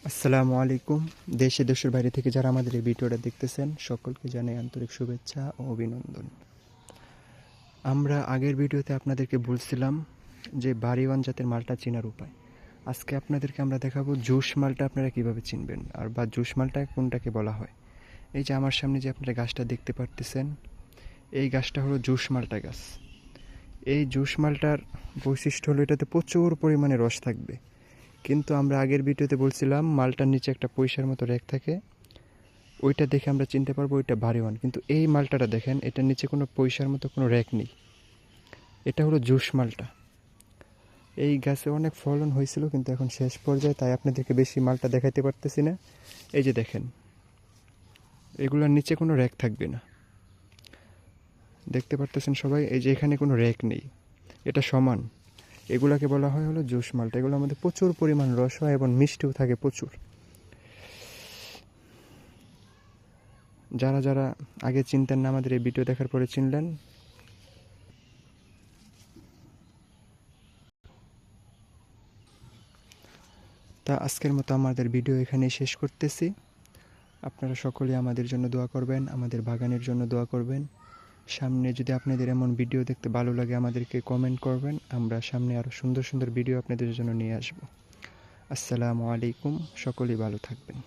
আসসালামু আলাইকুম। দেশে দেশের বাইরে থেকে যারা আমাদের এই ভিডিওটা দেখতেছেন সকলকে জানাই আন্তরিক শুভেচ্ছা ও অভিনন্দন। আমরা আগের ভিডিওতে আপনাদেরকে বলছিলাম যে বাড়িওয়ান জাতের মালটা চেনার উপায়। আজকে আপনাদেরকে আমরা দেখাবো জুস মালটা আপনারা কিভাবে চিনবেন আর বা জুস মালটা কোনটাকে বলা হয়। এই যে আমার সামনে যে আপনারা গাছটা দেখতে পারতেছেন, এই গাছটা হলো জুস মালটা গাছ। এই জুস মালটার বৈশিষ্ট্য হলো এটাতে প্রচুর পরিমাণে রস থাকবে। কিন্তু আমরা আগের ভিডিওতে বলছিলাম মালটার নিচে একটা পয়সার মতো র্যাক থাকে, ওইটা দেখে আমরা চিনতে পারবো ওইটা বাড়িওয়ান। কিন্তু এই মালটাটা দেখেন, এটার নিচে কোনো পয়সার মতো কোনো র্যাক নেই, এটা হলো জুস মালটা। এই গাছে অনেক ফলন হয়েছিল কিন্তু এখন শেষ পর্যায়ে, তাই আপনাদেরকে বেশি মালটা দেখাইতে পারতেছি না। এই যে দেখেন, এগুলোর নিচে কোনো র্যাক থাকবে না, দেখতে পারতেছেন সবাই। এই যে এখানে কোনো র্যাক নেই, এটা সমান। এগুলাকে বলা হয় হলো জুস মালটা। এগুলোর মধ্যে প্রচুর পরিমাণ রস হয় এবং মিষ্টিও থাকে প্রচুর। যারা যারা আগে চিনতেন না, আমাদের এই ভিডিও দেখার পরে চিনলেন। তা আজকের মতো আমাদের ভিডিও এখানেই শেষ করতেছি। আপনারা সকলেই আমাদের জন্য দোয়া করবেন, আমাদের বাগানের জন্য দোয়া করবেন। সামনে যদি আপনাদের এমন ভিডিও দেখতে ভালো লাগে আমাদেরকে কমেন্ট করবেন, আমরা সামনে আরও সুন্দর সুন্দর ভিডিও আপনাদের জন্য নিয়ে আসব। আসসালামু আলাইকুম, সকলেই ভালো থাকবেন।